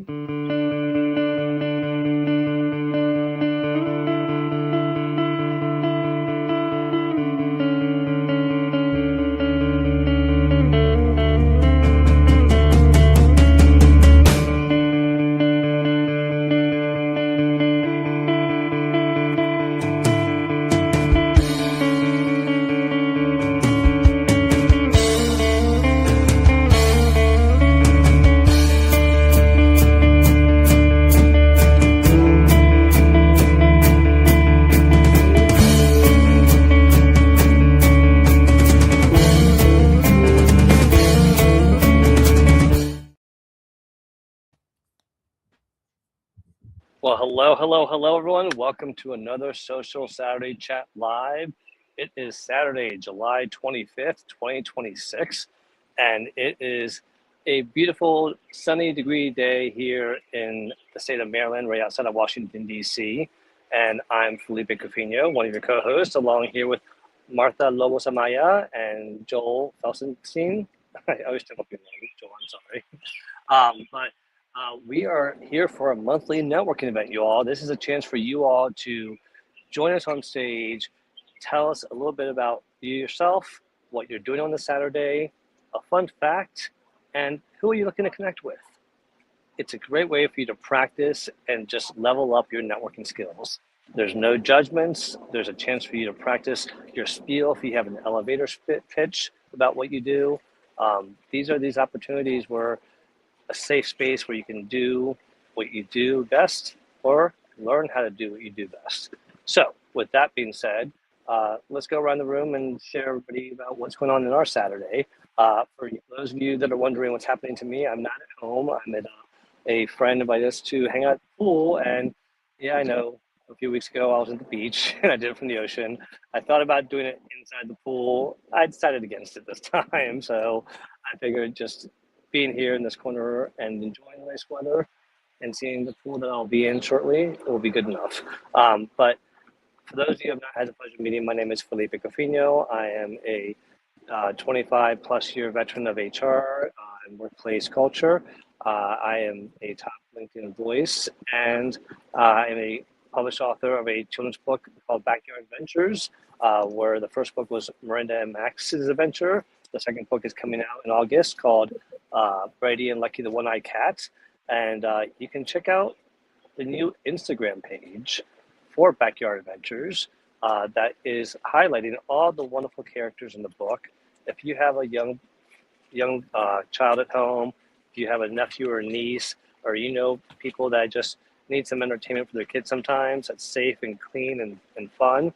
Bye. Well, hello, everyone. Welcome to another Social Saturday Chat Live. It is Saturday, July 25th, 2026, and it is a beautiful sunny degree day here in the state of Maryland, right outside of Washington, D.C. And I'm Felipe Cofino, one of your co-hosts, along here with Martha Lobos Amaya and Joel Felsenstein. I always took up your name, Joel, I'm sorry. But we are here for a monthly networking event, you all. This is a chance for you all to join us on stage, tell us a little bit about you yourself, what you're doing on the Saturday, a fun fact, and who are you looking to connect with. It's a great way for you to practice and just level up your networking skills. There's no judgments. There's a chance for you to practice your spiel if you have an elevator pitch about what you do. These are these opportunities where a safe space where you can do what you do best or learn how to do what you do best. So with that being said, let's go around the room and share everybody about what's going on in our Saturday. For those of you that are wondering what's happening to me, I'm not at home. I'm at a friend invited us to hang out at the pool. And yeah, I know a few weeks ago I was at the beach and I did it from the ocean. I thought about doing it inside the pool. I decided against it this time. So I figured just being here in this corner and enjoying the nice weather and seeing the pool that I'll be in shortly will be good enough. But for those of you who have not had the pleasure of meeting, my name is Felipe Cofino. I am a 25 plus year veteran of HR and workplace culture. I am a top LinkedIn voice, and I am a published author of a children's book called Backyard Adventures, where the first book was Miranda and Max's adventure. The second book is coming out in August called Brady and Lucky the One-Eyed Cat. And you can check out the new Instagram page for Backyard Adventures that is highlighting all the wonderful characters in the book. If you have a young child at home, if you have a nephew or a niece, or you know people that just need some entertainment for their kids sometimes that's safe and clean and fun,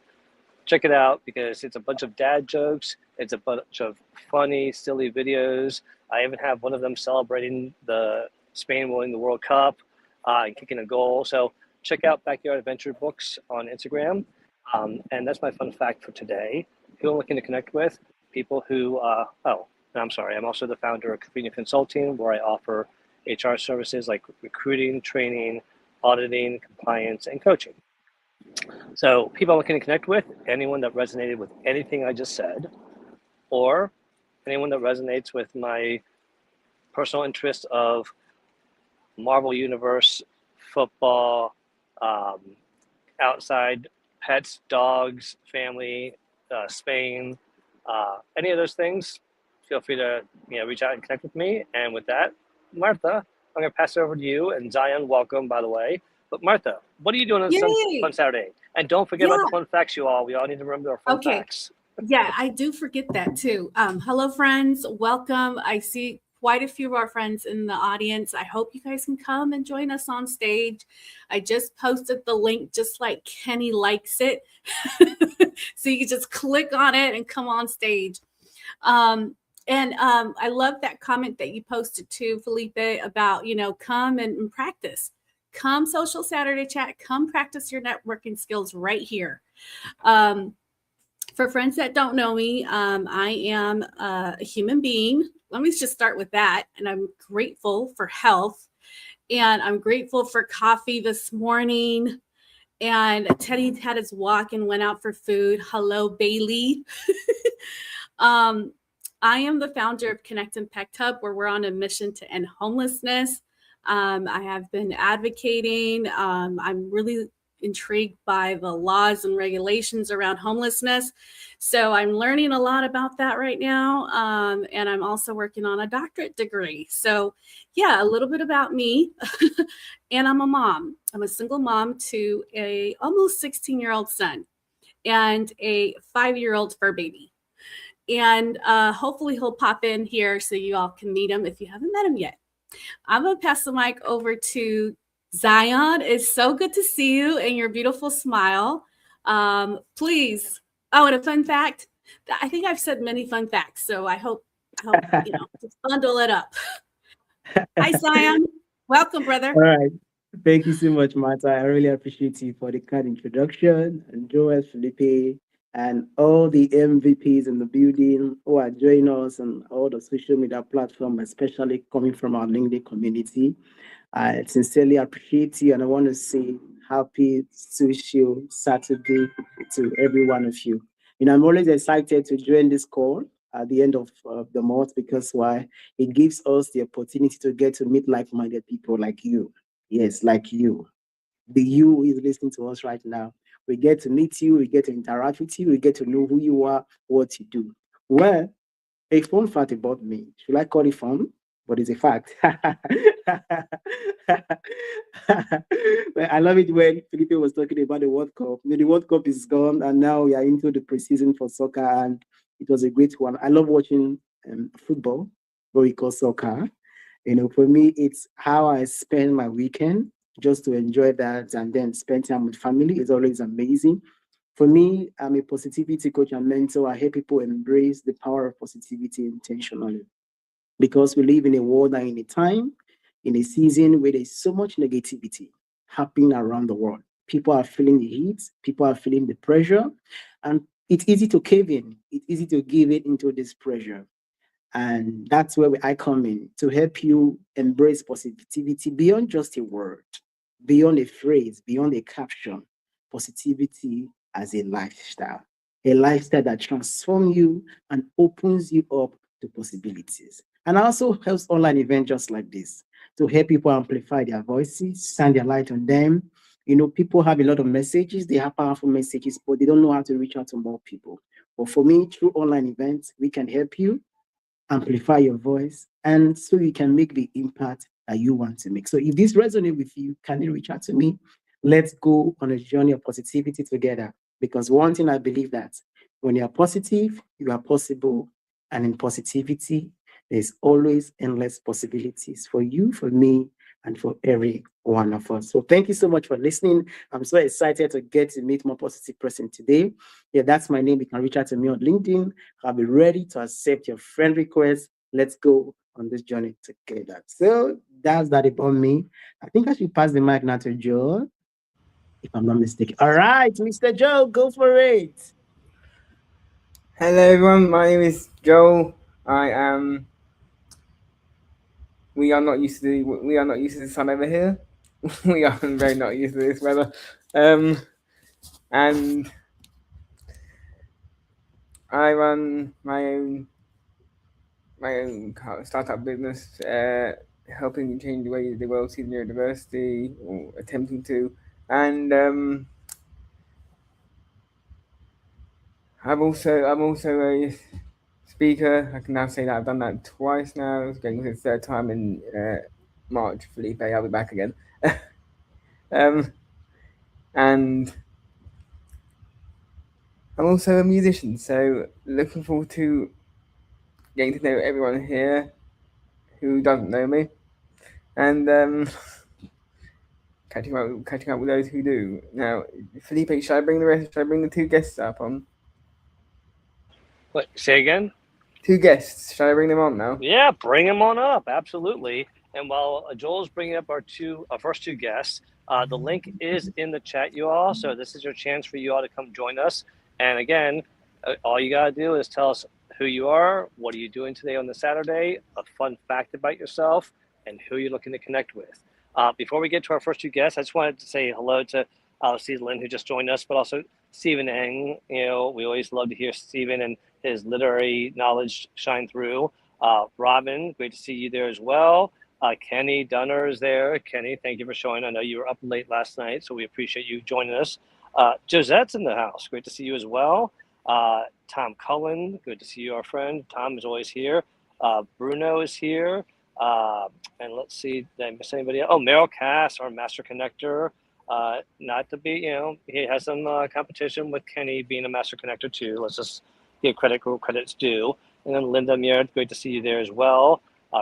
check it out because it's a bunch of dad jokes. It's a bunch of funny, silly videos. I even have one of them celebrating the Spain winning the World Cup and kicking a goal. So check out Backyard Adventure Books on Instagram. And that's my fun fact for today. Who I'm looking to connect with? People who, I'm also the founder of Convenient Consulting, where I offer HR services like recruiting, training, auditing, compliance, and coaching. So people I'm looking to connect with, anyone that resonated with anything I just said, or anyone that resonates with my personal interest of Marvel Universe, football, outside pets, dogs, family, Spain, any of those things, feel free to reach out and connect with me. And with that, Martha, I'm going to pass it over to you. And Zion, welcome, by the way. But Martha, what are you doing on Saturday? And don't forget about the fun facts, you all. We all need to remember our fun facts. Yeah, I do forget that too. Hello, friends. Welcome. I see quite a few of our friends in the audience. I hope you guys can come and join us on stage. I just posted the link just like Kenny likes it. So you can just click on it and come on stage. I love that comment that you posted too, Felipe, about, come and practice. Come Social Saturday Chat. Come practice your networking skills right here. For friends that don't know me, I am a human being. Let me just start with that. And I'm grateful for health. And I'm grateful for coffee this morning. And Teddy had his walk and went out for food. Hello, Bailey. I am the founder of Connect Impact Hub, where we're on a mission to end homelessness. I have been advocating. I'm really intrigued by the laws and regulations around homelessness. So I'm learning a lot about that right now. And I'm also working on a doctorate degree. So, yeah, a little bit about me. And I'm a mom. I'm a single mom to a almost 16-year-old son and a 5-year-old fur baby. And hopefully he'll pop in here so you all can meet him if you haven't met him yet. I'm going to pass the mic over to Zion. It's so good to see you and your beautiful smile. Please. Oh, and a fun fact. I think I've said many fun facts, so I hope just bundle it up. Hi, Zion. Welcome, brother. All right. Thank you so much, Martha. I really appreciate you for the kind introduction. And Joel, Felipe, and all the MVPs in the building who are joining us on all the social media platforms, especially coming from our LinkedIn community. I sincerely appreciate you, and I want to say happy social Saturday to every one of you. I'm always excited to join this call at the end of the month because why? It gives us the opportunity to get to meet like-minded people like you. Yes, like you. The you who is listening to us right now. We get to meet you, we get to interact with you, we get to know who you are, what you do. Well, a fun fact about me. Should I call it fun? But it's a fact. Well, I love it when Felipe was talking about the World Cup. The World Cup is gone, and now we are into the preseason for soccer, and it was a great one. I love watching football, what we call soccer. For me, it's how I spend my weekend just to enjoy that and then spend time with family. It's always amazing. For me, I'm a positivity coach and mentor. I help people embrace the power of positivity intentionally because we live in a world and in a time, in a season where there's so much negativity happening around the world. People are feeling the heat, people are feeling the pressure, and it's easy to cave in. It's easy to give it into this pressure. And that's where I come in to help you embrace positivity beyond just a word, beyond a phrase, beyond a caption. Positivity as a lifestyle that transforms you and opens you up to possibilities. And also helps online events just like this to help people amplify their voices, shine their light on them. People have a lot of messages, they have powerful messages, but they don't know how to reach out to more people. But for me, through online events, we can help you amplify your voice, and so you can make the impact that you want to make. So if this resonates with you, can you reach out to me? Let's go on a journey of positivity together. Because one thing I believe that when you are positive, you are possible. And in positivity, there's always endless possibilities for you, for me, and for every one of us. So thank you so much for listening. I'm so excited to get to meet more positive person today. Yeah, that's my name. You can reach out to me on LinkedIn. I'll be ready to accept your friend request. Let's go on this journey together. So that's that about me. I think I should pass the mic now to Joe, if I'm not mistaken. All right, Mr. Joe, go for it. Hello everyone, my name is Joel. We are not used to the sun over here. We are very not used to this weather. And I run my own startup business, helping change the way the world sees neurodiversity, or attempting to. And I'm also a speaker. I can now say that I've done that twice now. It's going to the third time in March. Felipe, I'll be back again. And I'm also a musician, so looking forward to getting to know everyone here who doesn't know me, and catching up with those who do. Now, Felipe, should I bring the two guests up on? What, say again? Two guests. Should I bring them on now? Yeah, bring them on up. Absolutely. And while Joel's bringing up our first two guests, the link is in the chat, you all. So this is your chance for you all to come join us. And again, all you got to do is tell us who you are, what are you doing today on the Saturday, a fun fact about yourself, and who you're looking to connect with. Before we get to our first two guests, I just wanted to say hello to Steve Lynn, who just joined us, but also Stephen Eng. We always love to hear Stephen and his literary knowledge shine through. Robin, great to see you there as well. Kenny Dunner is there. Kenny, thank you for showing. I know you were up late last night, so we appreciate you joining us. Josette's in the house. Great to see you as well. Tom Cullen, good to see you, our friend. Tom is always here. Bruno is here. And let's see, did I miss anybody else? Oh, Merrill Cass, our master connector. Not to be, he has some competition with Kenny being a master connector too. Let's just give credit where credit's due. And then Linda Muir, great to see you there as well.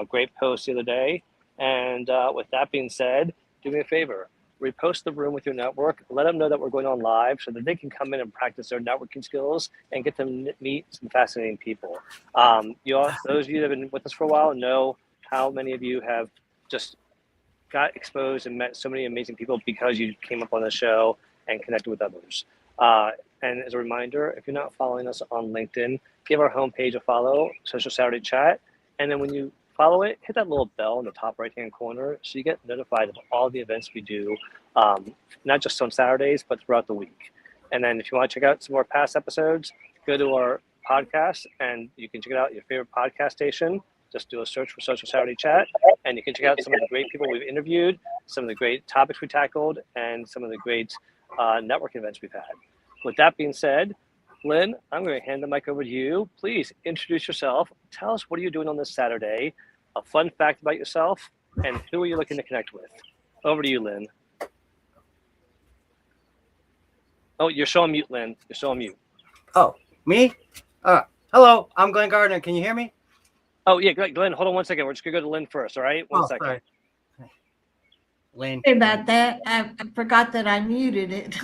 Great post the other day. And with that being said, do me a favor, repost the room with your network. Let them know that we're going on live so that they can come in and practice their networking skills and get to meet some fascinating people. Those of you that have been with us for a while know how many of you have just got exposed and met so many amazing people because you came up on the show and connected with others. And as a reminder, if you're not following us on LinkedIn, give our homepage a follow, Social Saturday Chat. And then when you follow it, hit that little bell in the top right-hand corner so you get notified of all the events we do, not just on Saturdays, but throughout the week. And then if you want to check out some more past episodes, go to our podcast and you can check it out at your favorite podcast station. Just do a search for Social Saturday Chat, and you can check out some of the great people we've interviewed, some of the great topics we tackled, and some of the great networking events we've had. With that being said, Lynn, I'm going to hand the mic over to you. Please introduce yourself. Tell us what are you doing on this Saturday, a fun fact about yourself, and who are you looking to connect with? Over to you, Lynn. Oh, you're showing mute, Lynn. You're showing mute. Oh, me? Hello, I'm Glenn Gardner. Can you hear me? Oh, yeah, Glenn, hold on one second. We're just going to go to Lynn first, all right? One second. Sorry. Lynn. Sorry about that. I forgot that I muted it.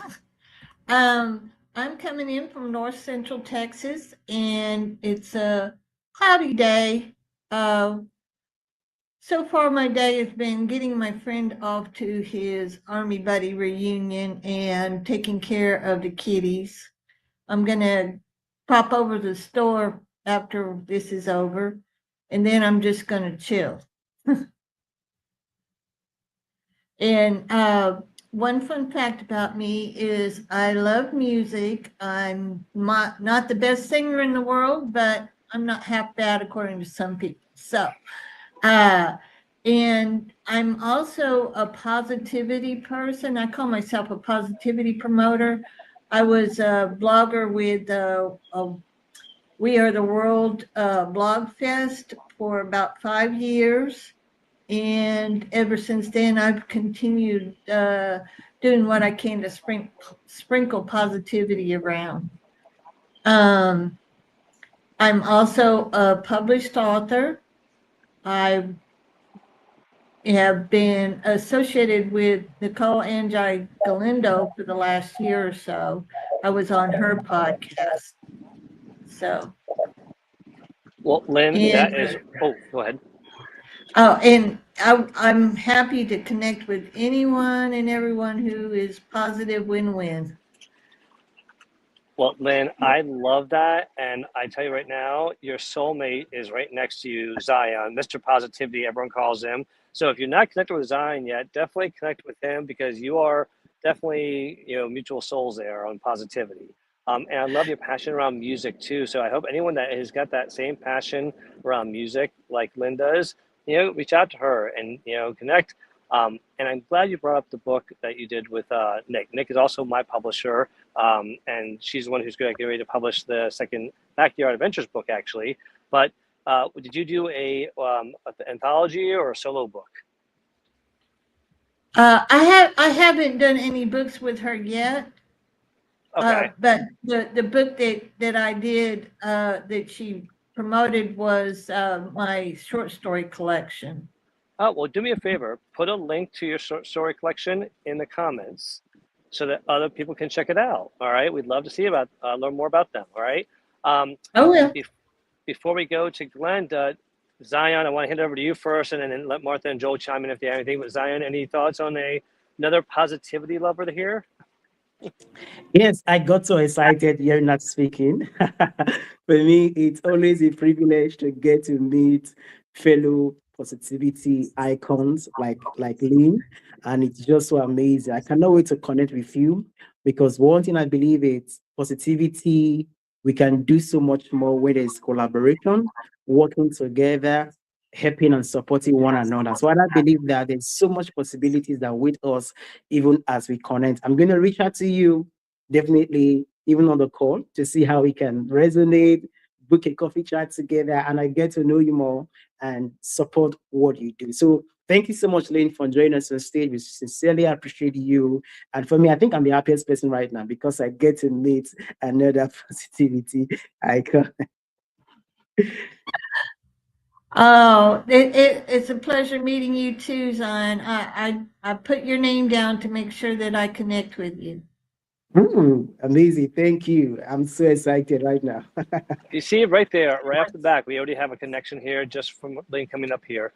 I'm coming in from North Central Texas, and it's a cloudy day. So far, my day has been getting my friend off to his Army buddy reunion and taking care of the kitties. I'm going to pop over to the store after this is over, and then I'm just going to chill. And one fun fact about me is I love music. I'm not the best singer in the world, but I'm not half bad according to some people. So, and I'm also a positivity person. I call myself a positivity promoter. I was a blogger with We Are the World Blog Fest for about 5 years. And ever since then, I've continued doing what I can to sprinkle positivity around. I'm also a published author. I have been associated with Nicole Angi Galindo for the last year or so. I was on her podcast. So. Well, Lynn, that is. Oh, go ahead. Oh, and I'm happy to connect with anyone and everyone who is positive win-win. Well, Lynn, I love that. And I tell you right now, your soulmate is right next to you, Zion, Mr. Positivity, everyone calls him. So if you're not connected with Zion yet, definitely connect with him because you are definitely, mutual souls there on positivity. And I love your passion around music too. So I hope anyone that has got that same passion around music like Lynn does, reach out to her and, connect. And I'm glad you brought up the book that you did with Nick. Nick is also my publisher, and she's the one who's going to get ready to publish the second Backyard Adventures book, actually. But did you do an anthology or a solo book? I haven't done any books with her yet. Okay. But the book that I did that she promoted was my short story collection. Oh, well, do me a favor. Put a link to your short story collection in the comments so that other people can check it out. All right. We'd love to see learn more about them. All right. Yeah. Before we go to Glenn, Zion, I want to hand it over to you first and then let Martha and Joel chime in if they have anything. But Zion, any thoughts on another positivity lover to hear? Yes, I got so excited hearing that speaking. For me, it's always a privilege to get to meet fellow positivity icons like Lynn, and it's just so amazing. I cannot wait to connect with you because one thing I believe is positivity. We can do so much more when there's collaboration, working together, helping and supporting one another. So I believe that there's so much possibilities that wait us even as we connect. I'm going to reach out to you definitely even on the call to see how we can resonate, book a coffee chat together, and I get to know you more and support what you do. So thank you so much, Lynn, for joining us on stage. We sincerely appreciate you. And for me, I think I'm the happiest person right now because I get to meet another positivity icon. Oh, it's a pleasure meeting you too, Zion. I put your name down to make sure that I connect with you. Amazing. Thank you. I'm so excited right now. You see it right there, right off the back. We already have a connection here just from Lynn coming up here.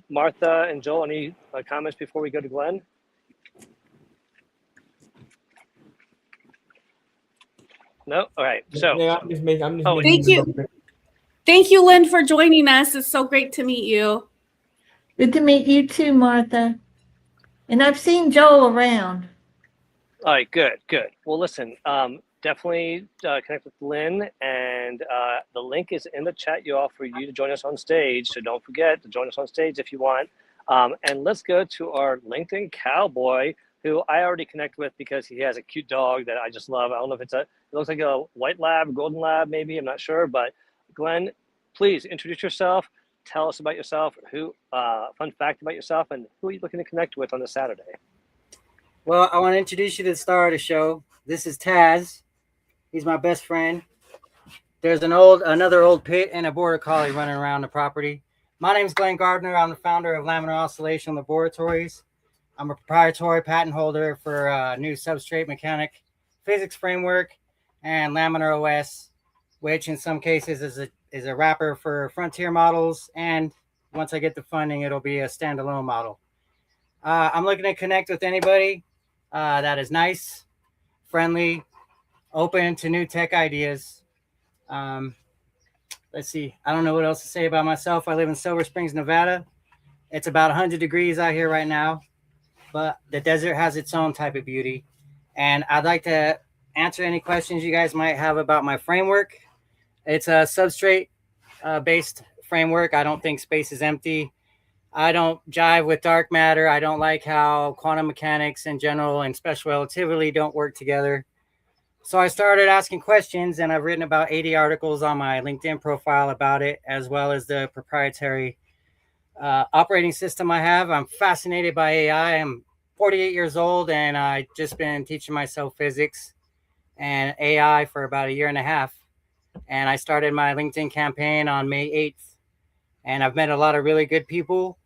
Martha and Joel, any comments before we go to Glenn? No? All right. So, I'm just making Thank you. Thank you, Lynn, for joining us. It's so great to meet you. Good to meet you too, Martha. And I've seen Joel around. all right, good. Well, listen, definitely connect with Lynn, and the link is in the chat, y'all, for you to join us on stage. So don't forget to join us on stage if you want. And let's go to our LinkedIn cowboy, who I already connect with because he has a cute dog that I just love. I don't know if it looks like a white lab, golden lab, maybe, I'm not sure. But Glenn, please introduce yourself. Tell us about yourself, fun fact about yourself, and who are you looking to connect with on this Saturday? Well, I want to introduce you to the star of the show. This is Taz. He's my best friend. There's another old pit and a border collie running around the property. My name is Glenn Gardner. I'm the founder of Laminar Oscillation Laboratories. I'm a proprietary patent holder for a new substrate mechanic physics framework and Laminar OS, which in some cases is a wrapper for frontier models. And once I get the funding, it'll be a standalone model. I'm looking to connect with anybody that is nice, friendly, open to new tech ideas. Let's see. I don't know what else to say about myself. I live in Silver Springs, Nevada. It's about 100 degrees out here right now, but the desert has its own type of beauty. And I'd like to answer any questions you guys might have about my framework. It's a substrate based framework. I don't think space is empty. I don't jive with dark matter. I don't like how quantum mechanics in general and special relativity don't work together. So I started asking questions, and I've written about 80 articles on my LinkedIn profile about it, as well as the proprietary operating system I have. I'm fascinated by AI. I'm 48 years old, and I've just been teaching myself physics and AI for about a year and a half. And I started my LinkedIn campaign on May 8th, and I've met a lot of really good people,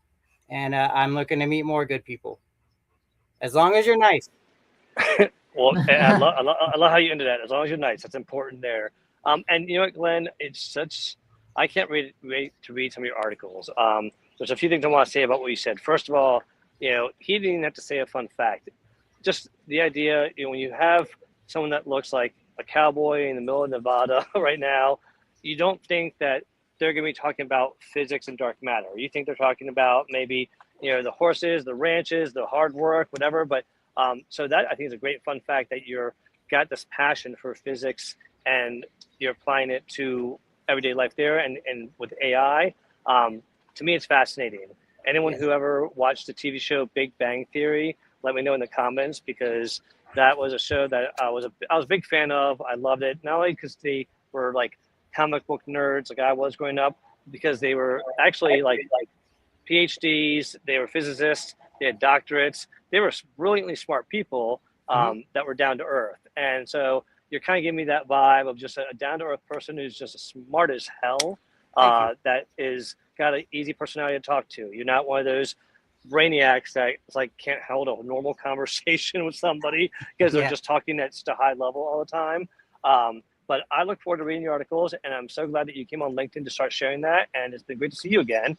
and I'm looking to meet more good people. As long as you're nice. Well, I love how you ended that. As long as you're nice, that's important there. And you know what, Glenn, I can't wait to read some of your articles. There's a few things I want to say about what you said. First of all, he didn't even have to say a fun fact. Just the idea, when you have someone that looks like a cowboy in the middle of Nevada right now, you don't think that they're going to be talking about physics and dark matter. You think they're talking about maybe, the horses, the ranches, the hard work, whatever. But so that I think is a great fun fact that you're got this passion for physics and you're applying it to everyday life there and with AI. To me, it's fascinating. Anyone who ever watched the TV show Big Bang Theory, let me know in the comments, because that was a show that I was a big fan of. I loved it, not only because they were like comic book nerds like I was growing up, because they were actually like PhDs, they were physicists, they had doctorates, they were brilliantly smart people that were down to earth. And so you're kind of giving me that vibe of just a down to earth person who's just as smart as hell, that is got an easy personality to talk to. You're not one of those brainiacs that can't hold a normal conversation with somebody because they're just talking at just a high level all the time. But I look forward to reading your articles, and I'm so glad that you came on LinkedIn to start sharing that. And it's been great to see you again.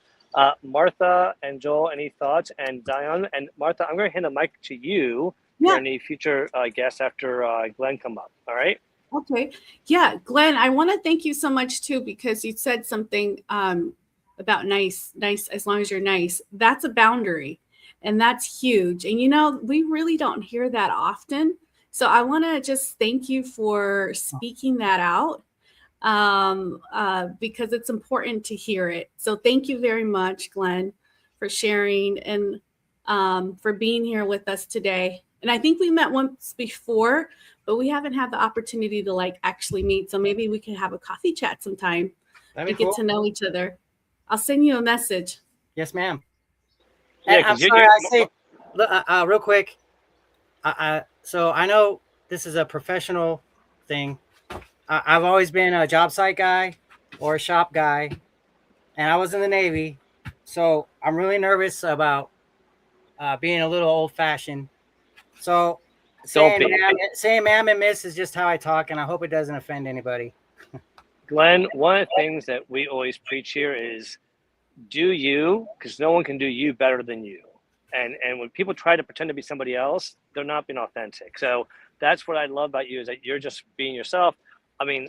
Martha and Joel, any thoughts? And Diane and Martha, I'm going to hand the mic to you for any future guests after Glenn come up. All right. Okay. Yeah, Glenn, I want to thank you so much too, because you said something about nice, as long as you're nice. That's a boundary, and that's huge. And we really don't hear that often. So I want to just thank you for speaking that out. because it's important to hear it. So thank you very much, Glenn, for sharing and for being here with us today. And I think we met once before, but we haven't had the opportunity to like actually meet. So maybe we can have a coffee chat sometime That'd and be get cool. to know each other. I'll send you a message. Yes, ma'am. Yeah, And I'm 'cause you sorry, get- I say, real quick. So I know this is a professional thing. I've always been a job site guy or a shop guy, and I was in the Navy. So I'm really nervous about being a little old fashioned. So Don't be. saying ma'am and miss is just how I talk, and I hope it doesn't offend anybody. Glenn, one of the things that we always preach here is do you, because no one can do you better than you. And when people try to pretend to be somebody else, they're not being authentic. So that's what I love about you is that you're just being yourself. I mean,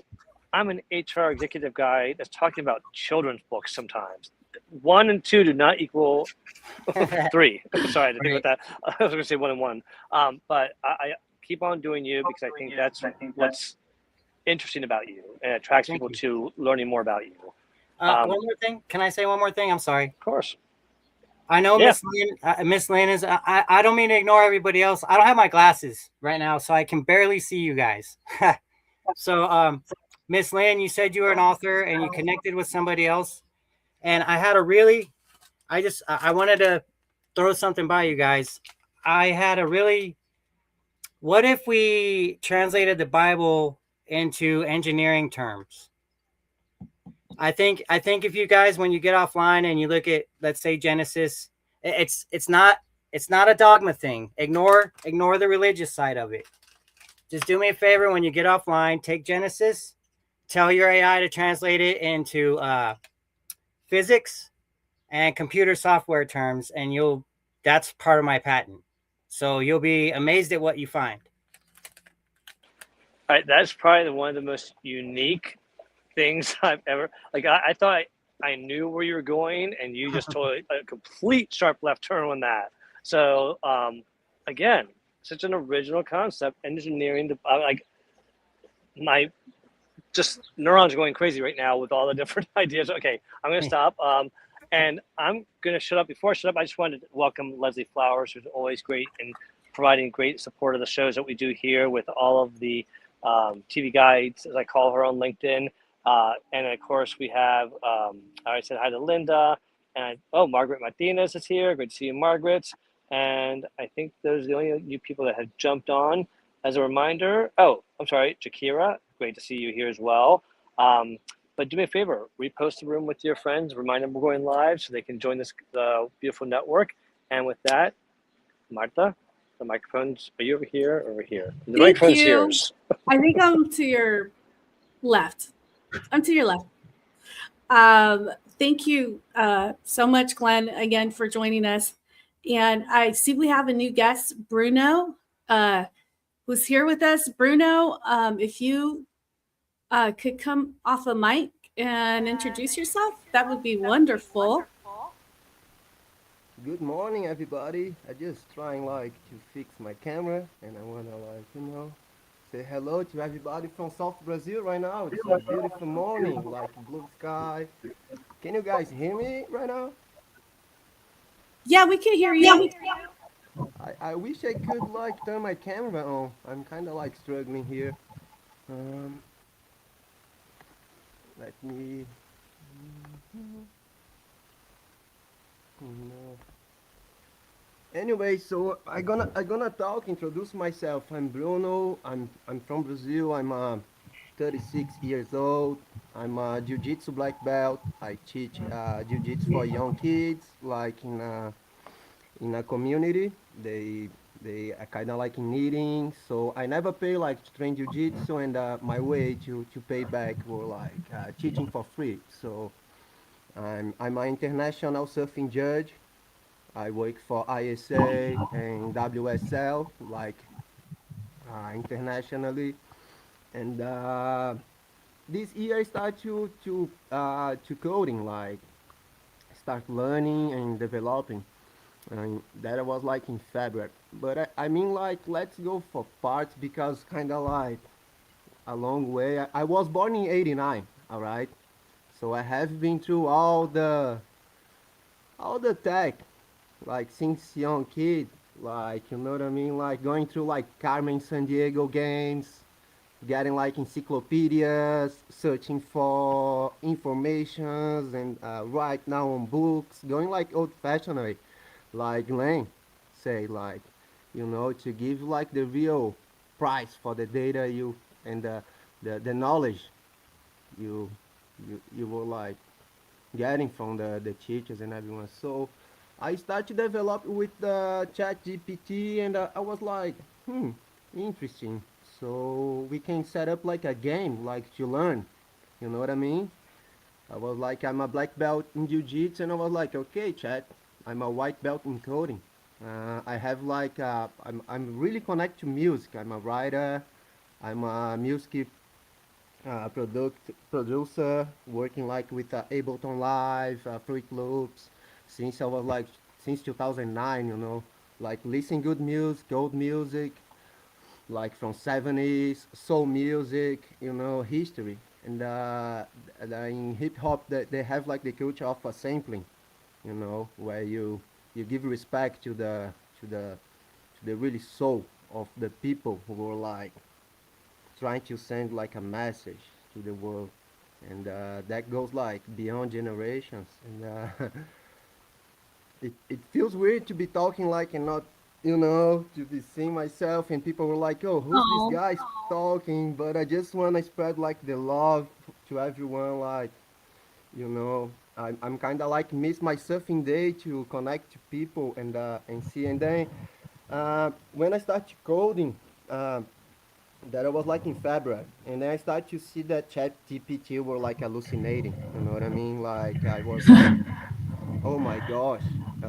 I'm an HR executive guy that's talking about children's books sometimes. 1 and 2 do not equal 3. Sorry, I didn't think about that. I was going to say 1 and 1. But I keep on doing you because I think that's what's interesting about you and attracts Thank people you. to learning more about you. One more thing. Can I say one more thing? I'm sorry. Of course. I know Yeah. Miss Lynn is. I don't mean to ignore everybody else. I don't have my glasses right now, so I can barely see you guys. So, Miss Lynn, you said you were an author and you connected with somebody else, and I had a really. I wanted to throw something by you guys. I had a really. What if we translated the Bible into engineering terms? I think if you guys, when you get offline and you look at, let's say, Genesis, it's not a dogma thing. Ignore the religious side of it. Just do me a favor when you get offline, take Genesis, tell your AI to translate it into physics and computer software terms, and that's part of my patent. So you'll be amazed at what you find. All right, that's probably one of the most unique things I've ever I thought I knew where you were going, and you just told a complete sharp left turn on that. So again, such an original concept, engineering the my just neurons are going crazy right now with all the different ideas. Okay, I'm going to stop. And I'm going to shut up. Before I shut up, I just wanted to welcome Leslie Flowers, who's always great in providing great support of the shows that we do here with all of the TV guides, as I call her on LinkedIn. And of course, we have, I said hi to Linda. And Margaret Martinez is here. Great to see you, Margaret. And I think those are the only new people that have jumped on. As a reminder, I'm sorry, Jakira, great to see you here as well. But do me a favor, repost the room with your friends, remind them we're going live so they can join this beautiful network. And with that, Marta, the microphones, are you over here or over here? The Thank microphone's you. yours. I think I'm to your left. I'm to your left. Thank you so much, Glenn, again for joining us. And I see we have a new guest, Bruno, who's here with us. Bruno, if you could come off a mic and introduce yourself, that would be wonderful. Good morning, everybody. I just trying to fix my camera, and I wanna say hello to everybody from South Brazil right now. It's a beautiful morning, blue sky. Can you guys hear me right now? Yeah, we can hear you. I wish I could turn my camera on. I'm kind of struggling here. Let me. No. Anyway, so I gonna introduce myself. I'm Bruno. I'm from Brazil. I'm 36 years old. I'm a jiu-jitsu black belt. I teach jiu-jitsu for young kids, in a community. They are kind of in meetings. So I never pay to train jiu-jitsu, and my way to pay back were teaching for free. So I'm an international surfing judge. I work for ISA and WSL, internationally. And this year I start to coding, start learning and developing. And that was in February. But I mean let's go for parts because kind of a long way. I was born in '89. All right, so I have been through all the tech, like since young kid. Like you know what I mean? Like going through like Carmen San Diego games, getting like encyclopedias, searching for informations, and right now on books, going like old-fashioned way, like Lane say, like to give like the real price for the data you and the knowledge you you were like getting from the teachers and everyone. So I started to develop with the chat GPT, and I was like, interesting. So we can set up like a game, like to learn. You know what I mean? I was like, I'm a black belt in jiu-jitsu, and I was like, okay, chat, I'm a white belt in coding. I have like, I'm really connected to music. I'm a writer. I'm a music producer, working like with Ableton Live, Fruit Loops, since I was like since 2009. Like listening good music, old music, like from 70s, soul music, history. And in hip hop, they have like the culture of sampling, where you give respect to the to the really soul of the people who were like trying to send like a message to the world, and that goes like beyond generations. And it feels weird to be talking like and not, to be seeing myself, and people were like, oh, who's this Oh, guy talking? But I just want to spread like the love to everyone. Like, I'm kind of like miss my surfing day to connect to people and see. And then when I started coding, uh, that I was like in February, and then I started to see that Chat GPT were like hallucinating. You know what I mean? Like I was like, oh my gosh.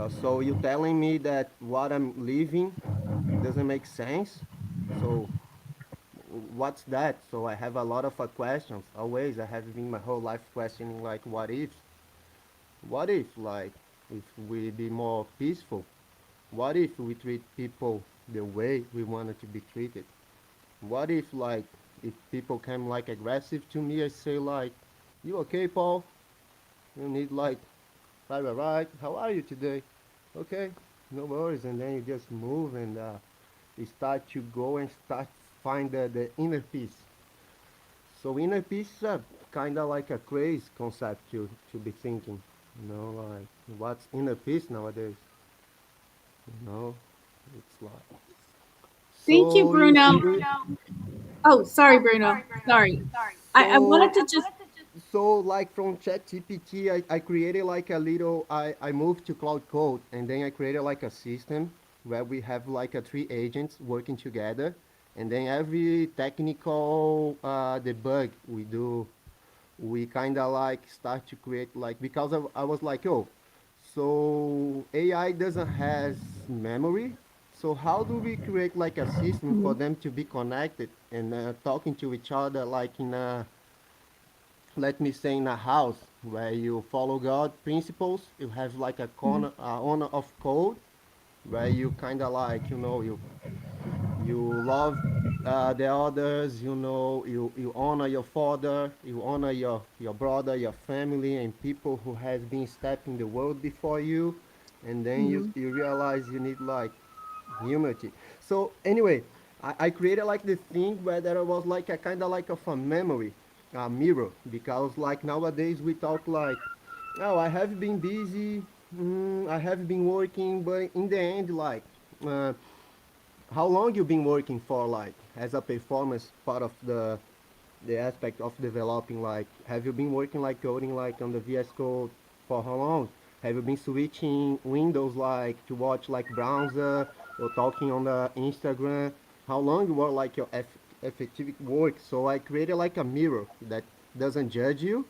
So you telling me that what I'm living doesn't make sense? So what's that? So I have a lot of questions. Always, I have been my whole life questioning like, what if? What if like if we be more peaceful? What if we treat people the way we wanted to be treated? What if like if people came like aggressive to me, I say like, you okay, Paul? You need like right. How are you today? Okay, no worries. And then you just move and you start to go and start find the inner peace. So inner peace is kind of like a crazy concept to be thinking. Like what's inner peace nowadays? It's like thank you, so Bruno. you Oh, sorry, Bruno. Sorry. I so wanted to just, so like from ChatGPT, I created like a little. I moved to Cloud Code, and then I created like a system where we have like a three agents working together, and then every technical debug we do, we kind of like start to create like because I was like, oh, so AI doesn't has memory. So how do we create like a system for Mhm, them to be connected and talking to each other like in a, let me say, in a house where you follow God principles, you have like a mhm, corner honor of code where you kind of like you love the others, you honor your father, you honor your brother, your family, and people who has been stepping the world before you, and then you mhm, you realize you need like humility. So anyway, I created like this thing where there was like a kind of like of a memory, a mirror, because like nowadays we talk like, oh, I have been busy, I have been working, but in the end, like, uh, how long you been working for, like, as a performance part of the aspect of developing, like, have you been working like coding like on the VS Code for how long? Have you been switching windows like to watch like browser or talking on the Instagram? How long you were like your effective work? So I created like a mirror that doesn't judge you.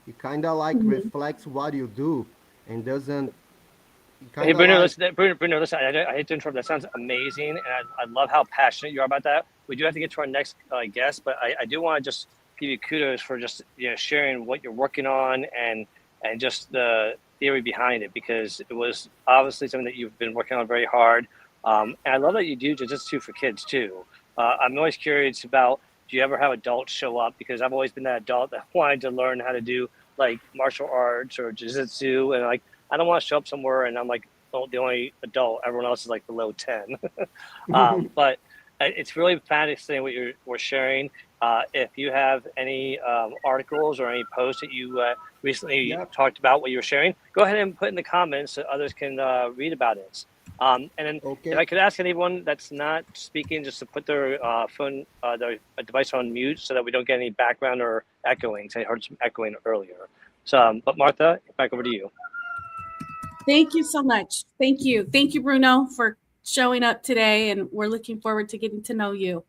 It kind of like mhm. reflects what you do and doesn't Hey, kind of Bruno, like. listen, Bruno, listen, I hate to interrupt. That sounds amazing. And I love how passionate you are about that. We do have to get to our next guest, but I do want to just give you kudos for just, sharing what you're working on and just the theory behind it, because it was obviously something that you've been working on very hard. And I love that you do jujitsu for kids too. I'm always curious about do you ever have adults show up? Because I've always been that adult that wanted to learn how to do like martial arts or jiu-jitsu, and like I don't want to show up somewhere and I'm like the only adult. Everyone else is like below 10. But it's really fascinating what we're sharing. If you have any articles or any posts that you recently talked about what you were sharing, go ahead and put in the comments so others can read about it. And then if I could ask anyone that's not speaking just to put their phone, their device on mute so that we don't get any background or echoing. So I heard some echoing earlier. So, but Martha, back over to you. Thank you so much. Thank you. Thank you, Bruno, for showing up today. And we're looking forward to getting to know you.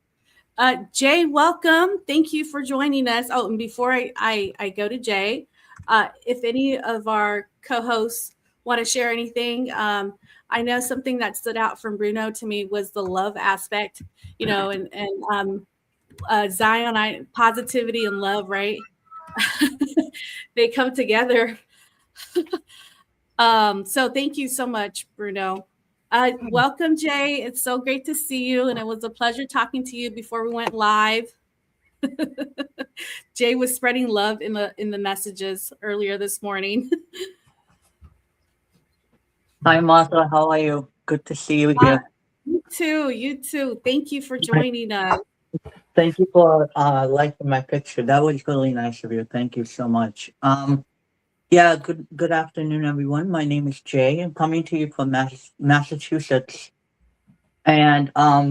Jay, welcome. Thank you for joining us. Oh, and before I go to Jay, if any of our co-hosts want to share anything, I know something that stood out from Bruno to me was the love aspect, and Zion, positivity and love, right? They come together. So thank you so much, Bruno. Welcome, Jay. It's so great to see you, and it was a pleasure talking to you before we went live. Jay was spreading love in the messages earlier this morning. Hi, Martha. How are you? Good to see you here. You too. Thank you for joining us. Thank you for liking my picture. That was really nice of you. Thank you so much. Yeah, good afternoon, everyone. My name is Jay. I'm coming to you from Massachusetts. And I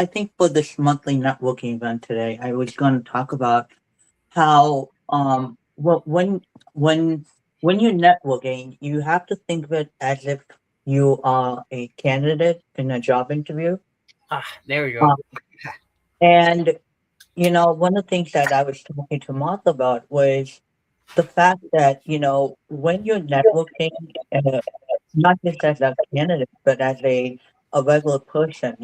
think for this monthly networking event today, I was going to talk about how when you're networking, you have to think of it as if you are a candidate in a job interview. There we go. And one of the things that I was talking to Martha about was the fact that when you're networking, not just as a candidate, but as a regular person,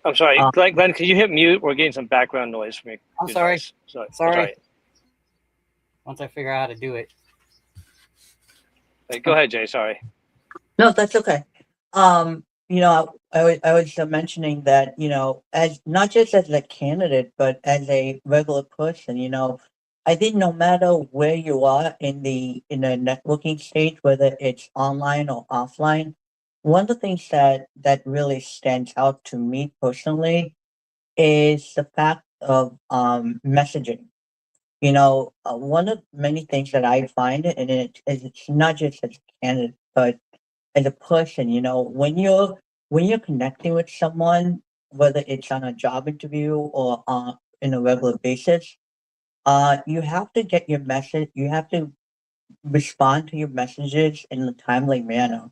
I'm sorry, Glenn, could you hit mute? We're getting some background noise from you. I'm sorry. Sorry. Once I figure out how to do it. Hey, go ahead, Jay. Sorry. No, that's okay. I was mentioning that, as not just as a candidate, but as a regular person, I think no matter where you are in the networking stage, whether it's online or offline, one of the things that really stands out to me personally is the fact of messaging. One of many things that I find, and it's not just as a candidate, but as a person, when you're connecting with someone, whether it's on a job interview or in a regular basis, you have to get your message. You have to respond to your messages in a timely manner.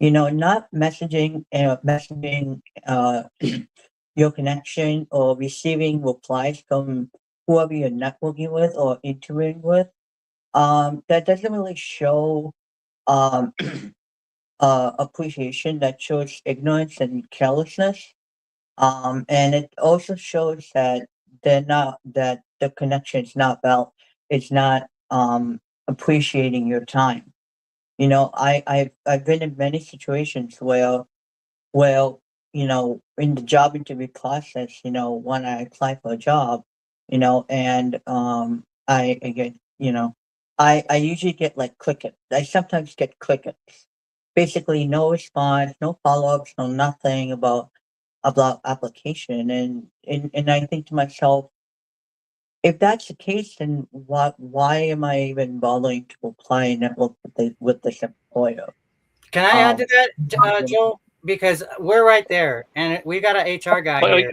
Not messaging your connection or receiving replies from whoever you're networking with or interviewing with. That doesn't really show um, appreciation. That shows ignorance and carelessness. And it also shows that that the connection is not it's not appreciating your time. I've been in many situations where well, in the job interview process, when I apply for a job, and I get, I usually get like crickets. I sometimes get crickets. Basically, no response, no follow-ups, no nothing about application. And I think to myself, if that's the case, then why am I even bothering to apply and network with this employer? Can I add to that, Joe? Because we're right there, and we got an HR guy here.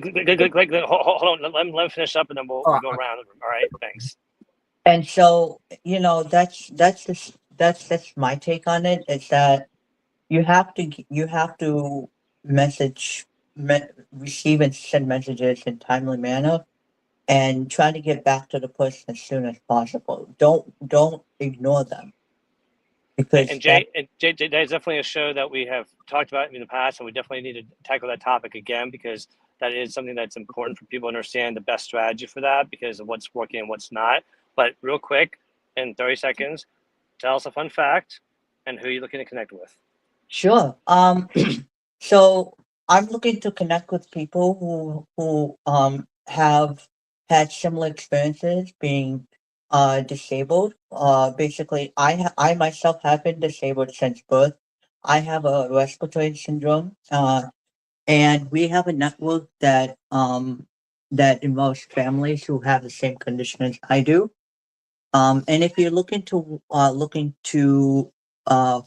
Hold on. Let me finish up, and then we'll go around. All right, thanks. And so, that's my take on it. Is that you have to receive and send messages in timely manner, and try to get back to the person as soon as possible. Don't ignore them. Because and Jay, there's definitely a show that we have talked about in the past, and we definitely need to tackle that topic again, because that is something that's important for people to understand the best strategy for that, because of what's working and what's not. But real quick, in 30 seconds, tell us a fun fact and who you're looking to connect with. Sure. So I'm looking to connect with people who have had similar experiences being disabled. Basically, I myself have been disabled since birth. I have a respiratory syndrome, and we have a network that involves families who have the same condition as I do. And if you're looking to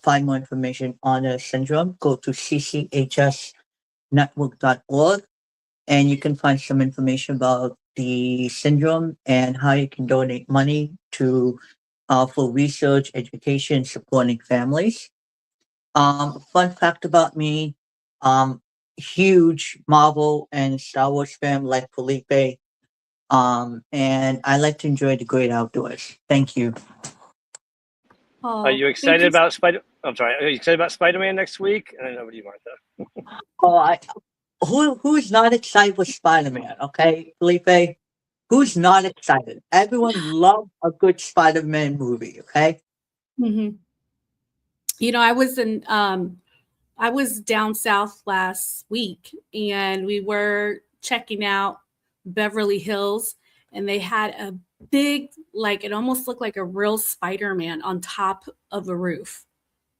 find more information on the syndrome, go to cchsnetwork.org, and you can find some information about the syndrome and how you can donate money to for research, education, supporting families. Fun fact about me, um, huge Marvel and Star Wars fan like Felipe. And I like to enjoy the great outdoors. Thank you. Are Oh, you thank excited you. about Spider? I'm sorry. Are you excited about Spider-Man next week? And then over to you, Martha. Oh, who's not excited with Spider-Man? Okay, Felipe, who's not excited? Everyone loves a good Spider-Man movie. Okay. Mhm. I was down south last week and we were checking out Beverly Hills, and they had a big, like, it almost looked like a real Spider-Man on top of a roof.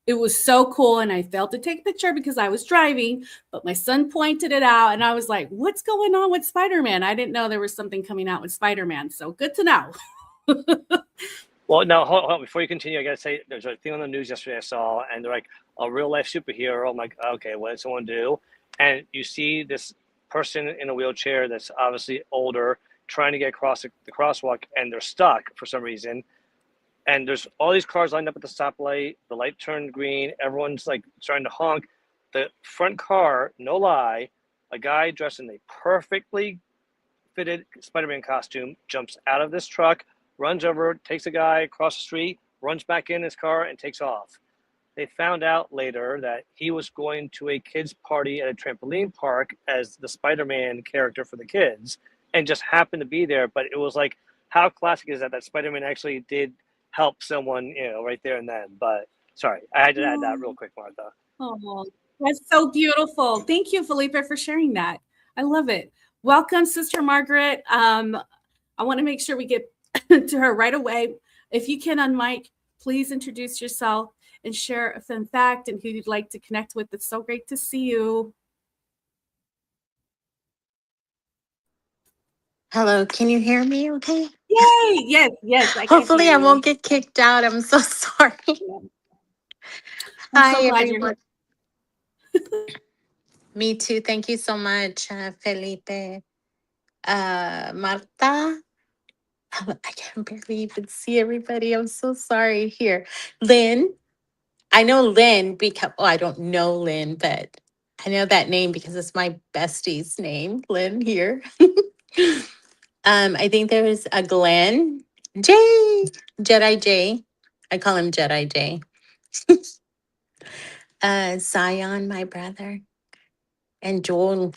It was so cool, and I failed to take a picture because I was driving, but my son pointed it out and I was like, what's going on with Spider-Man? I didn't know there was something coming out with Spider-Man, so good to know. Well, now hold on. Before you continue, I gotta say there's a thing on the news yesterday I saw, and they're like a real life superhero. I'm like, okay, what did someone do? And you see this person in a wheelchair that's obviously older trying to get across the crosswalk, and they're stuck for some reason. And there's all these cars lined up at the stoplight. The light turned green. Everyone's like trying to honk. The front car, no lie, a guy dressed in a perfectly fitted Spider-Man costume jumps out of this truck, runs over, takes a guy across the street, runs back in his car, and takes off. They found out later that he was going to a kids' party at a trampoline park as the Spider-Man character for the kids, and just happened to be there. But it was like, how classic is that Spider-Man actually did help someone, right there and then. But sorry, I had to add that real quick, Martha. Oh, that's so beautiful. Thank you, Felipe, for sharing that. I love it. Welcome, Sister Margaret. I want to make sure we get to her right away. If you can unmic, please introduce yourself and share a fun fact and who you'd like to connect with. It's so great to see you. Hello, can you hear me okay? Yay! Yes, yes, I can Hopefully hear I you. won't get kicked out. I'm so sorry. I'm Hi, so glad you're everyone. here. Me too. Thank you so much, Felipe. Marta. I can barely even see everybody. I'm so sorry. Here. Lynn. I know Lynn because, I don't know Lynn, but I know that name because it's my bestie's name, Lynn here. I think there's a Glenn. Jedi J. I call him Jedi J. Zion, my brother, and Joel.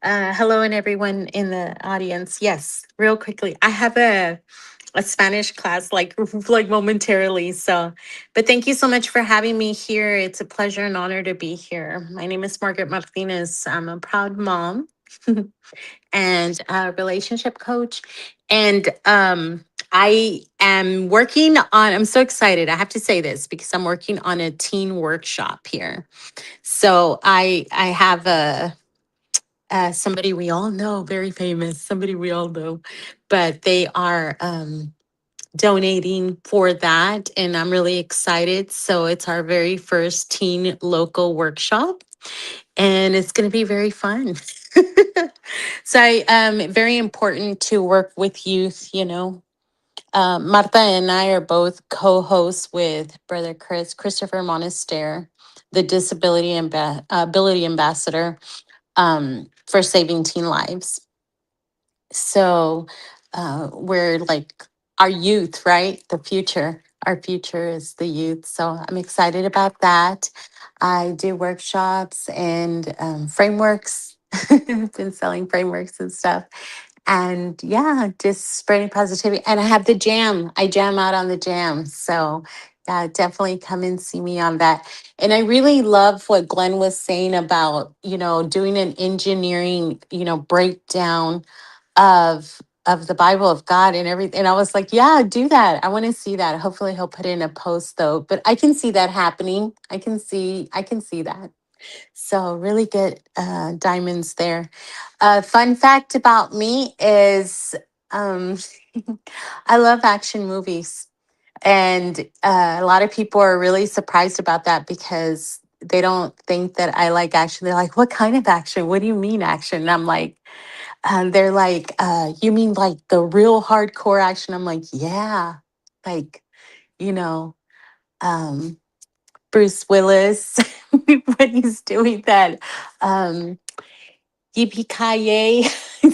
Hello, and everyone in the audience. Yes, real quickly, I have a Spanish class like momentarily. So, but thank you so much for having me here. It's a pleasure and honor to be here. My name is Margaret Martinez. I'm a proud mom and a relationship coach, and I am working on. I'm so excited. I have to say this because I'm working on a teen workshop here. So I have a somebody we all know, very famous, somebody we all know, but they are donating for that, and I'm really excited. So it's our very first teen local workshop, and it's going to be very fun. So very important to work with youth, Marta and I are both co-hosts with Brother Christopher Monaster, the Ability Ambassador for Saving Teen Lives. So we're like our youth, right? The future. Our future is the youth. So I'm excited about that. I do workshops and frameworks. I've been selling frameworks and stuff. And yeah, just spreading positivity. And I have the jam. I jam out on the jam. So Yeah, definitely come and see me on that. And I really love what Glenn was saying about, doing an engineering, breakdown of the Bible of God and everything. And I was like, yeah, do that. I want to see that. Hopefully he'll put in a post though. But I can see that happening. I can see that. So really good diamonds there. Fun fact about me is um I love action movies. And a lot of people are really surprised about that because they don't think that I like action. They're like, what kind of action? What do you mean action? And I'm like, they're like, you mean like the real hardcore action? I'm like, yeah, like, you know, um, Bruce Willis when he's doing that. Yippee-ki-yay.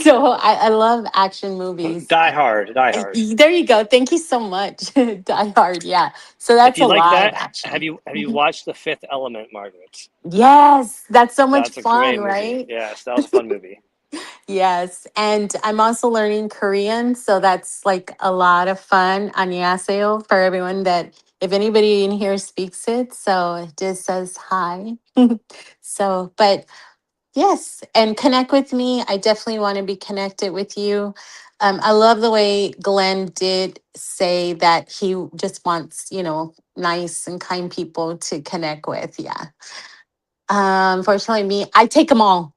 So I love action movies. Die Hard, Die Hard. There you go. Thank you so much. Die Hard. Yeah. So If that's you a like lot of that, action. have you watched The Fifth Element, Margaret? Yes. That's so much That's a great fun, movie. right? Yes, that was a fun movie. Yes. And I'm also learning Korean. So that's like a lot of fun. 안녕하세요 for everyone that, if anybody in here speaks it. So it just says hi. So, but yes, and connect with me. I definitely want to be connected with you. I love the way Glenn did say that he just wants, nice and kind people to connect with. Yeah. Unfortunately, me, I take them all.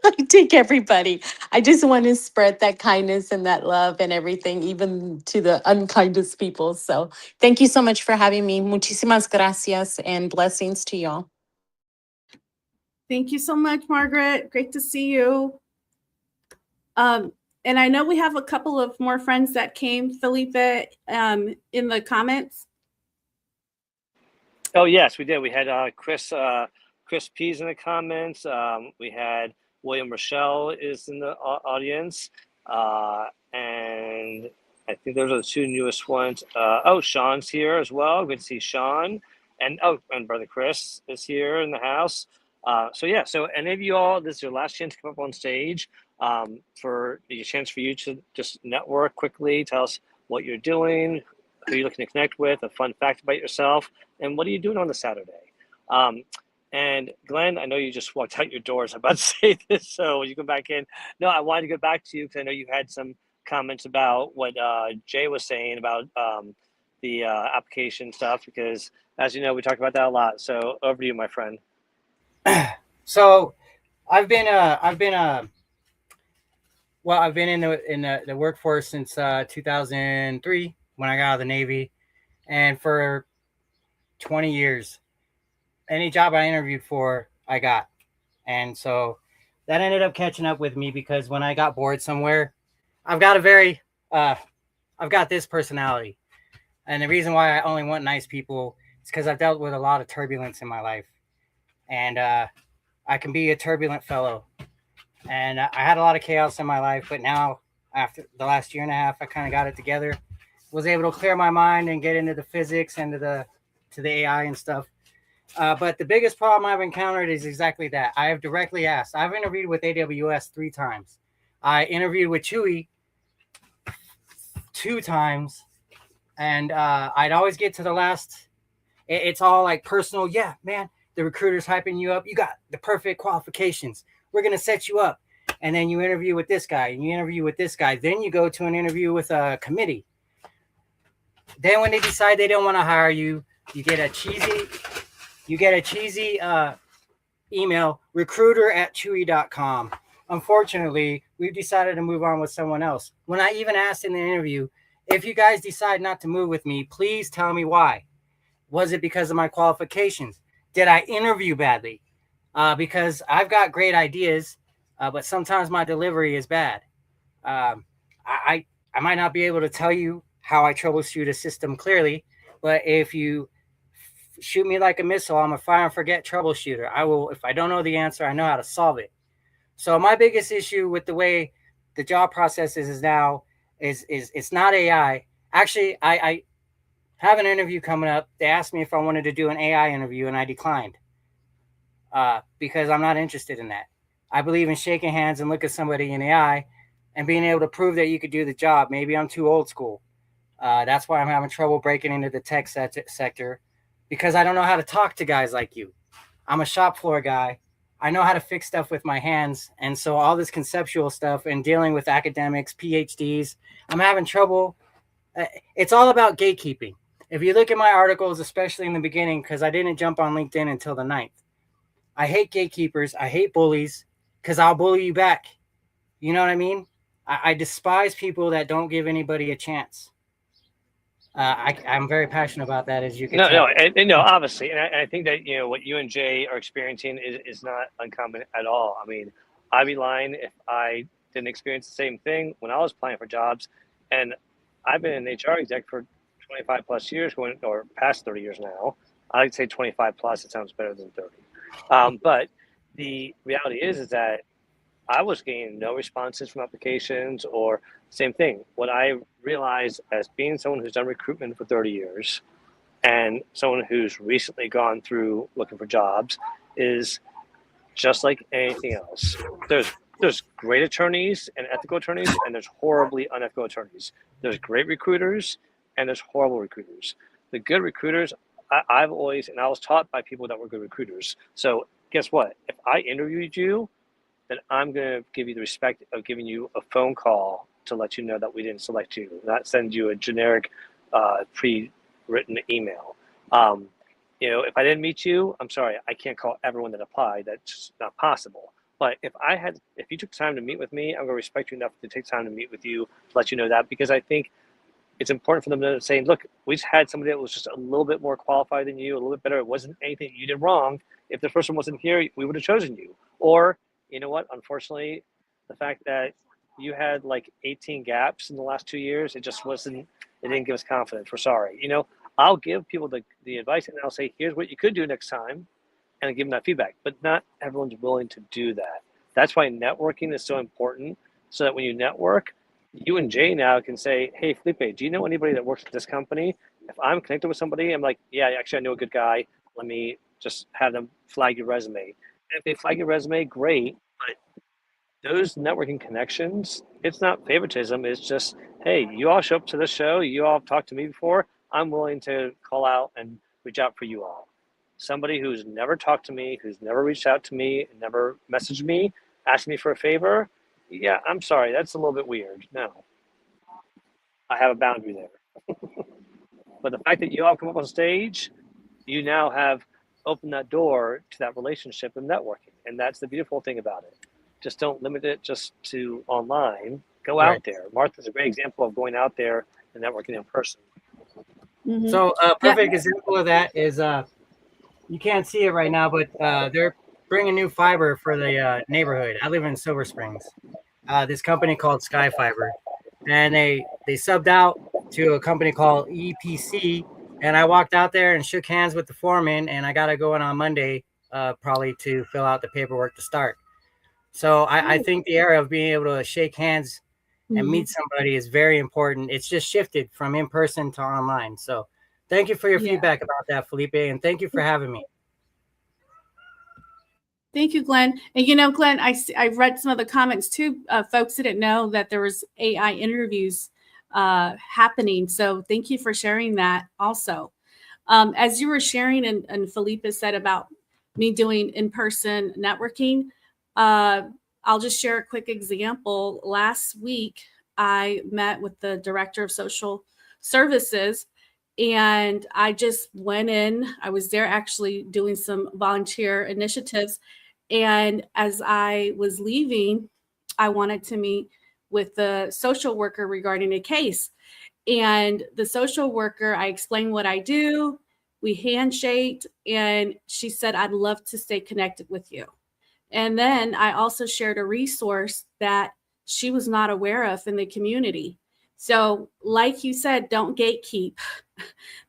I take everybody. I just want to spread that kindness and that love and everything, even to the unkindest people. So thank you so much for having me. Muchísimas gracias and blessings to y'all. Thank you so much, Margaret. Great to see you. And I know we have a couple of more friends that came, Felipe, in the comments. Oh yes, we did. We had Chris P's in the comments. We had William Rochelle is in the audience, and I think those are the two newest ones. Sean's here as well. Good to see Sean, and brother Chris is here in the house. So any of you all, this is your last chance to come up on stage for a chance for you to just network quickly. Tell us what you're doing, who you're looking to connect with, a fun fact about yourself, and what are you doing on the Saturday? And Glenn, I know you just walked out your doors. I'm about to say this, so you come back in. No, I wanted to go back to you because I know you had some comments about what Jay was saying about the application stuff, because as you know, we talked about that a lot. So over to you, my friend. So I've been in the workforce since 2003 when I got out of the Navy, and for 20 years, any job I interviewed for, I got. And so that ended up catching up with me because when I got bored somewhere, I've got this personality. And the reason why I only want nice people is because I've dealt with a lot of turbulence in my life. And I can be a turbulent fellow. And I had a lot of chaos in my life, but now after the last year and a half, I kind of got it together, was able to clear my mind and get into the physics and to the AI and stuff. But the biggest problem I've encountered is exactly that. I have directly asked. I've interviewed with AWS 3 times. I interviewed with Chewy 2 times, and I'd always get to the last. It's all like personal. Yeah, man, the recruiter's hyping you up. You got the perfect qualifications. We're going to set you up. And then you interview with this guy, and you interview with this guy. Then you go to an interview with a committee. Then when they decide they don't want to hire you, you get a cheesy email, recruiter@chewy.com. Unfortunately, we've decided to move on with someone else. When I even asked in the interview, if you guys decide not to move with me, please tell me why. Was it because of my qualifications? Did I interview badly? Because I've got great ideas, but sometimes my delivery is bad. I might not be able to tell you how I troubleshoot a system clearly, but if you shoot me like a missile, I'm a fire and forget troubleshooter. I will, if I don't know the answer, I know how to solve it. So my biggest issue with the way the job process is now is it's not AI. Actually, I have an interview coming up. They asked me if I wanted to do an AI interview, and I declined because I'm not interested in that. I believe in shaking hands and look at somebody in the eye and being able to prove that you could do the job. Maybe I'm too old school, That's why I'm having trouble breaking into the tech sector, because I don't know how to talk to guys like you. I'm a shop floor guy. I know how to fix stuff with my hands. And so all this conceptual stuff and dealing with academics, PhDs, I'm having trouble. It's all about gatekeeping. If you look at my articles, especially in the beginning, because I didn't jump on LinkedIn until the 9th, I hate gatekeepers. I hate bullies, because I'll bully you back. You know what I mean? I despise people that don't give anybody a chance. I'm very passionate about that, as you can No, tell. and no, obviously, and I think that what you and Jay are experiencing is not uncommon at all. I mean, I'd be lying if I didn't experience the same thing when I was applying for jobs, and I've been an HR exec for 25 plus years, going or past 30 years now. I'd say 25 plus. It sounds better than 30. But the reality is that I was getting no responses from applications or same thing. What I realized as being someone who's done recruitment for 30 years and someone who's recently gone through looking for jobs is just like anything else. There's great attorneys and ethical attorneys, and there's horribly unethical attorneys. There's great recruiters and there's horrible recruiters. The good recruiters, I've always, and I was taught by people that were good recruiters. So guess what? If I interviewed you, then I'm going to give you the respect of giving you a phone call to let you know that we didn't select you, not send you a generic pre-written email. If I didn't meet you, I'm sorry, I can't call everyone that applied. That's just not possible. But if you took time to meet with me, I'm going to respect you enough to take time to meet with you to let you know that, because I think it's important for them to say, look, we just had somebody that was just a little bit more qualified than you, a little bit better. It wasn't anything you did wrong. If the person wasn't here, we would have chosen you. Or, you know what? Unfortunately, the fact that you had like 18 gaps in the last 2 years, it didn't give us confidence. We're sorry. I'll give people the advice, and I'll say, here's what you could do next time, and give them that feedback. But not everyone's willing to do that. That's why networking is so important, so that when you network, you and Jay now can say, hey, Felipe, do you know anybody that works at this company? If I'm connected with somebody, I'm like, yeah, actually, I know a good guy. Let me just have them flag your resume. And if they flag your resume, great. But those networking connections, it's not favoritism. It's just, hey, you all show up to the show. You all have talked to me before. I'm willing to call out and reach out for you all. Somebody who's never talked to me, who's never reached out to me, never messaged me, asked me for a favor, yeah, I'm sorry, that's a little bit weird. No, I have a boundary there. But the fact that you all come up on stage, you now have opened that door to that relationship and networking. And that's the beautiful thing about it. Just don't limit it just to online. Go out there. Martha's a great example of going out there and networking in person. Mhm. So a perfect example of that is you can't see it right now, but they're bringing new fiber for the neighborhood. I live in Silver Springs. This company called Sky Fiber, and they subbed out to a company called EPC, and I walked out there and shook hands with the foreman, and I got to go in on Monday probably to fill out the paperwork to start. So I think the era of being able to shake hands and meet somebody is very important. It's just shifted from in person to online. So thank you for your feedback about that, Felipe, and thank you for having me. Thank you, Glenn. And Glenn, I read some of the comments too. Folks didn't know that there was AI interviews happening. So thank you for sharing that also. As you were sharing and Felipe said about me doing in-person networking, I'll just share a quick example. Last week, I met with the director of social services, and I just went in. I was there actually doing some volunteer initiatives. And as I was leaving, I wanted to meet with the social worker regarding a case. And the social worker, I explained what I do. We handshaked, and she said, I'd love to stay connected with you. And then I also shared a resource that she was not aware of in the community. So, like you said, don't gatekeep.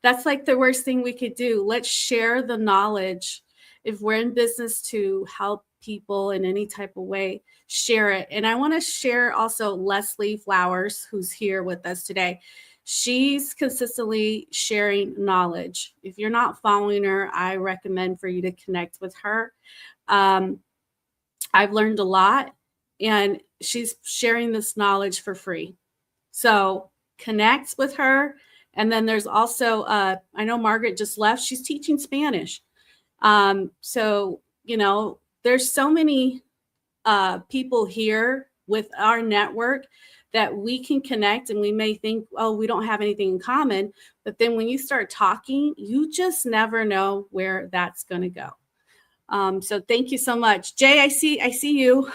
That's like the worst thing we could do. Let's share the knowledge. If we're in business to help people in any type of way, share it. And I want to share also Leslie Flowers, who's here with us today. She's consistently sharing knowledge. If you're not following her, I recommend for you to connect with her. I've learned a lot, and she's sharing this knowledge for free. So connect with her. And then there's also, I know Margaret just left. She's teaching Spanish. So, there's so many people here with our network that we can connect, and we may think, oh, we don't have anything in common. But then when you start talking, you just never know where that's going to go. So thank you so much. Jay, I see you.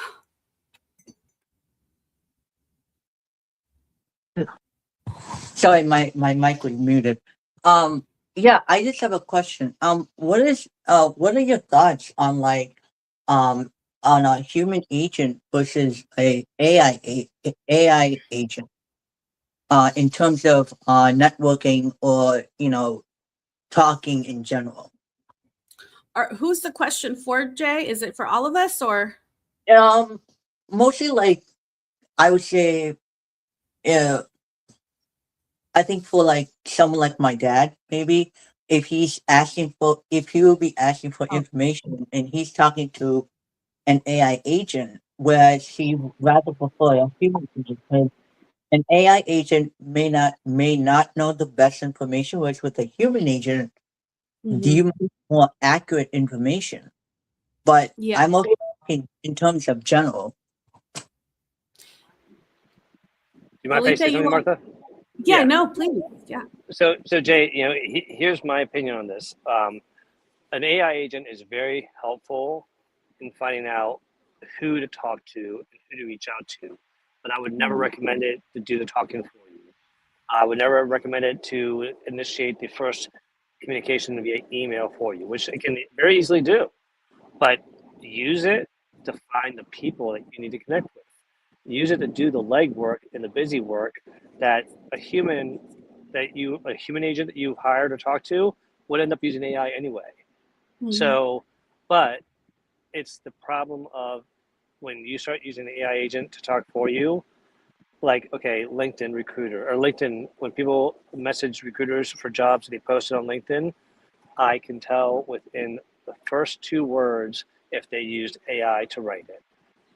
Sorry, my mic was muted. Yeah, I just have a question. What are your thoughts on on a human agent versus a AI agent, in terms of networking or talking in general? Who's the question for, Jay? Is it for all of us or? Mostly like I would say, uh, I think for like someone like my dad, maybe if he will be asking for Oh. information and he's talking to an AI agent, whereas he rather prefer a human agent, because an AI agent may not know the best information, whereas with a human agent, do Mhm. you want more accurate information? But Yeah. I'm also talking in terms of general. You mind if I say Felipe, you something, want? Martha? Yeah, Yeah. no, please. Yeah. So Jay, here's my opinion on this. An AI agent is very helpful in finding out who to talk to and who to reach out to, but I would never recommend it to do the talking for you. I would never recommend it to initiate the first communication via email for you, which it can very easily do. But use it to find the people that you need to connect with. Use it to do the legwork and the busy work that a human agent that you hire to talk to would end up using AI anyway. Mhm. So, but it's the problem of when you start using the AI agent to talk for you, like, okay, LinkedIn recruiter or LinkedIn, when people message recruiters for jobs that they posted on LinkedIn, I can tell within the first 2 words if they used AI to write it,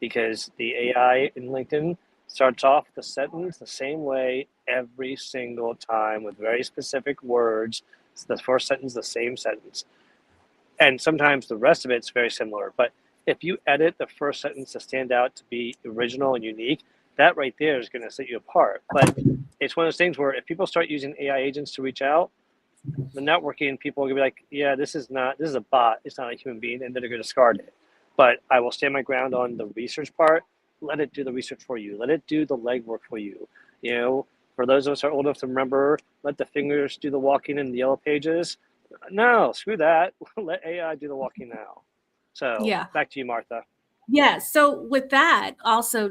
because the AI in LinkedIn starts off the sentence the same way every single time with very specific words. It's the first sentence, the same sentence. And sometimes the rest of it's very similar. But if you edit the first sentence to stand out to be original and unique, that right there is going to set you apart. But it's one of those things where if people start using AI agents to reach out, the networking people are gonna be like, yeah, this is a bot, it's not a human being, and then they're gonna discard it. But I will stand my ground on the research part. Let it do the research for you. Let it do the legwork for you. For those of us who are old enough to remember, let the fingers do the walking in the yellow pages. No, screw that. Let AI do the walking now. So Yeah. back to you, Martha. Yeah. So with that, also,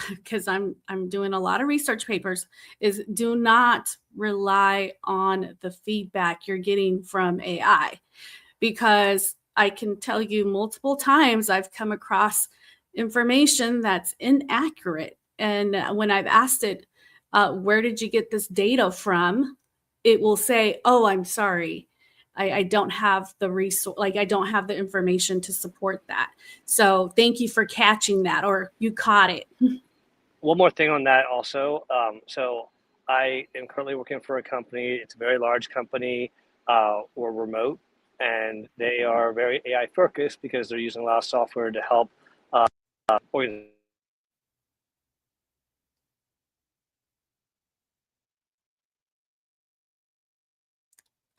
because I'm doing a lot of research papers, is do not rely on the feedback you're getting from AI, because I can tell you multiple times I've come across information that's inaccurate, and when I've asked it, where did you get this data from? It will say, "Oh, I'm sorry. I don't have the resource, like I don't have the information to support that. So thank you for catching that," or "You caught it." One more thing on that also. So I am currently working for a company. It's a very large company. We're remote, and they are very AI focused because they're using a lot of software to help organizations.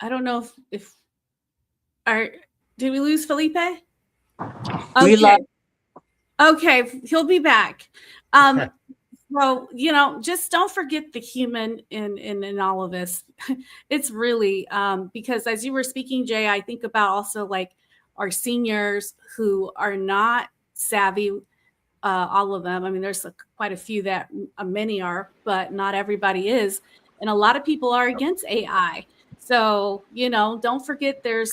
I don't know if did we lose Felipe? We love. Okay, he'll be back. Well, just don't forget the human in all of this. It's really because as you were speaking, Jay, I think about also like our seniors who are not savvy. All of them. I mean, there's quite a few that many are, but not everybody is, and a lot of people are against AI. So don't forget there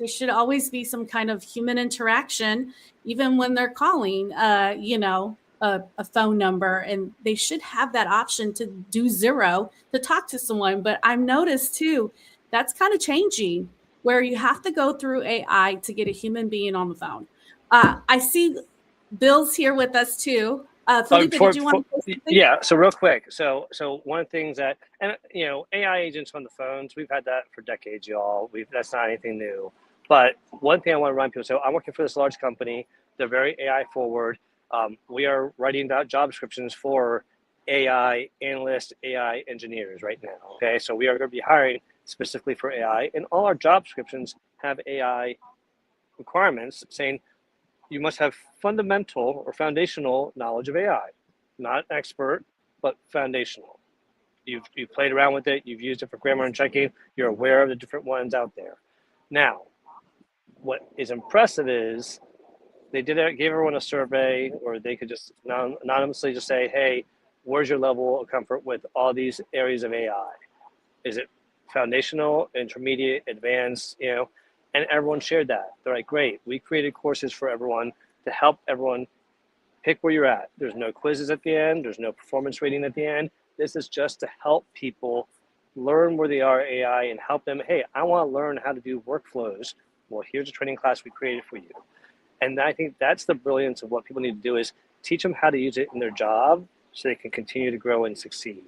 should always be some kind of human interaction, even when they're calling. A phone number, and they should have that option to do 0 to talk to someone. But I've noticed too, that's kind of changing, where you have to go through AI to get a human being on the phone. I see Bill's here with us too. Felipe, did you want to say something? Yeah, so real quick. So one of the things that, and AI agents on the phones, we've had that for decades, y'all. That's not anything new. But one thing I want to remind people, so I'm working for this large company. They're very AI forward. We are writing out job descriptions for AI analysts, AI engineers right now. Okay, so we are going to be hiring specifically for AI, and all our job descriptions have AI requirements saying you must have fundamental or foundational knowledge of AI, not expert, but foundational. You've played around with it, you've used it for grammar and checking, you're aware of the different ones out there. Now, what is impressive is they gave everyone a survey, or they could just anonymously just say, hey, where's your level of comfort with all these areas of AI? Is it foundational, intermediate, advanced, And everyone shared that. They're like, great, we created courses for everyone to help everyone pick where you're at. There's no quizzes at the end. There's no performance rating at the end. This is just to help people learn where they are AI and help them, hey, I want to learn how to do workflows. Well, here's a training class we created for you. And I think that's the brilliance of what people need to do, is teach them how to use it in their job so they can continue to grow and succeed.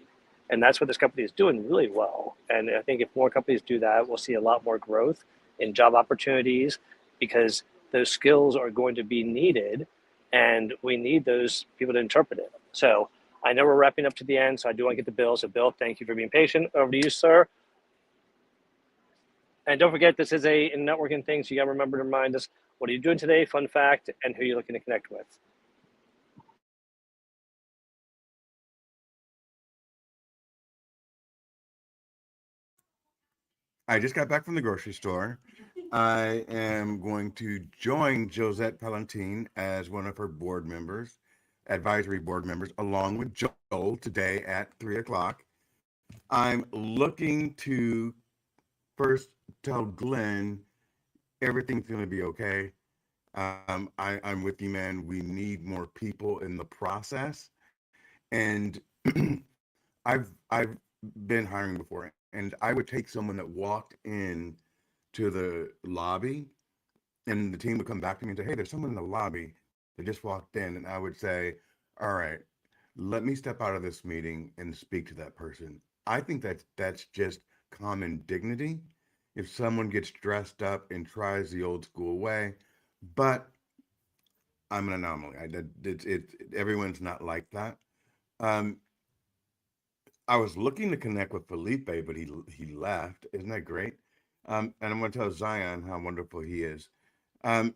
And that's what this company is doing really well. And I think if more companies do that, we'll see a lot more growth in job opportunities, because those skills are going to be needed, and we need those people to interpret it. So I know we're wrapping up to the end, so I do want to get the Bill. So Bill, thank you for being patient. Over to you, sir. And don't forget, this is a networking thing, so you got to remember to remind us, what are you doing today, fun fact, and who you're looking to connect with. I just got back from the grocery store. I am going to join Josette Palantine as one of her board members, advisory board members, along with Joel today at 3:00. I'm looking to first tell Glenn everything's going to be okay. I'm with you, man. We need more people in the process, and I've been hiring before, and I would take someone that walked in to the lobby, and the team would come back to me and say, hey, there's someone in the lobby that just walked in. And I would say, all right, let me step out of this meeting and speak to that person. I think that's just common dignity. If someone gets dressed up and tries the old school way, but I'm an anomaly. Everyone's not like that. I was looking to connect with Felipe, but he left. Isn't that great? And I'm going to tell Zion how wonderful he is. My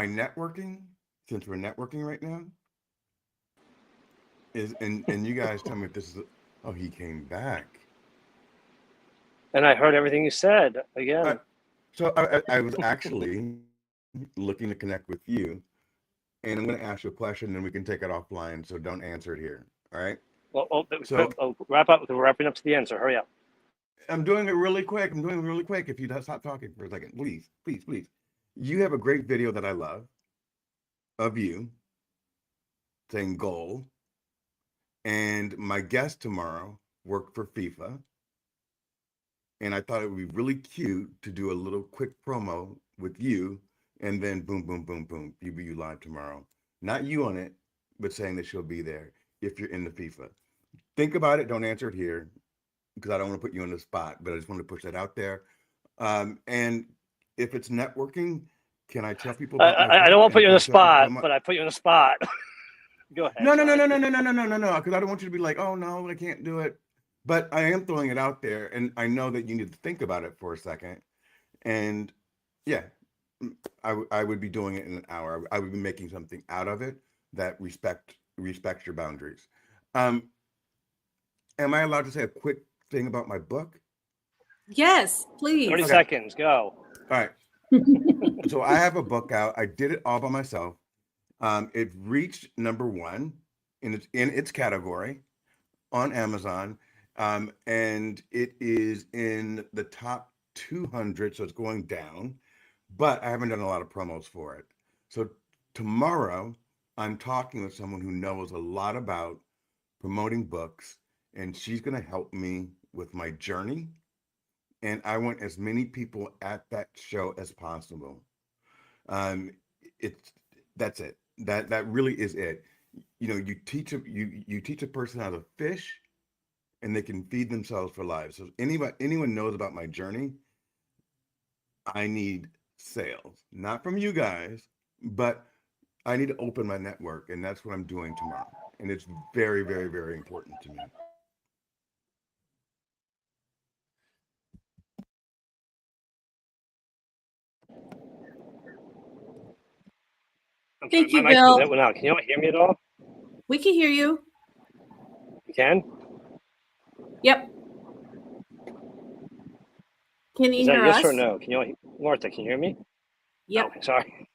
networking, since we're networking right now, is, and you guys tell me if this is, oh, he came back. And I heard everything you said again. So I was actually looking to connect with you, and I'm going to ask you a question, and we can take it offline, so don't answer it here. All right? Well, wrap up. We're wrapping up to the end, so hurry up. I'm doing it really quick. If you don't stop talking for a second, please. You have a great video that I love of you saying goal. And my guest tomorrow worked for FIFA. And I thought it would be really cute to do a little quick promo with you, and then boom, boom, boom, boom, you live tomorrow. Not you on it, but saying that she'll be there if you're in the FIFA. Think about it. Don't answer it here, because I don't want to put you on the spot, but I just want to push that out there. And if it's networking, can I tell people about I don't want to put you on the spot, but I put you on the spot. Go ahead. No, because I don't want you to be like, oh no, I can't do it. But I am throwing it out there, and I know that you need to think about it for a second. And yeah, I would be doing it in an hour. I would be making something out of it that respects your boundaries. Am I allowed to say a quick thing about my book? Yes, please. 30 seconds, go. All right. So I have a book out. I did it all by myself. It reached #1 in its category on Amazon, and it is in the top 200, so it's going down, but I haven't done a lot of promos for it. So tomorrow, I'm talking with someone who knows a lot about promoting books, and she's going to help me with my journey, and I want as many people at that show as possible. That's it. That really is it. You know, you teach a person how to fish, and they can feed themselves for life. So anyone knows about my journey, I need sales, not from you guys, but I need to open my network, and that's what I'm doing tomorrow. And it's very, very, very important to me. I'm Thank sorry, you, my mic Bill. went out. Can you all hear me at all? We can hear you. You can? Yep. Can you Is that hear yes us? or no? Can you all, Martha, can you hear me? Yep. Oh, sorry.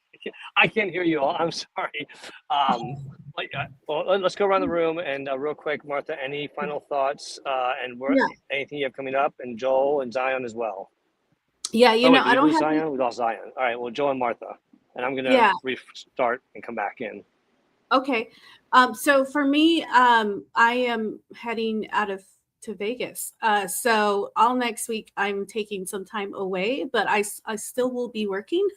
I can't hear you all. I'm sorry. Well, let's go around the room and real quick, Martha, any final thoughts and Yeah. anything you have coming up, and Joel and Zion as well. Yeah, you Oh, know, wait, did I we don't lose have Zion? We lost Zion. All right, well, Joel and Martha. And I'm going to yeah. restart and come back in. Okay. So for me, I am heading out to Vegas. So all next week I'm taking some time away, but I still will be working,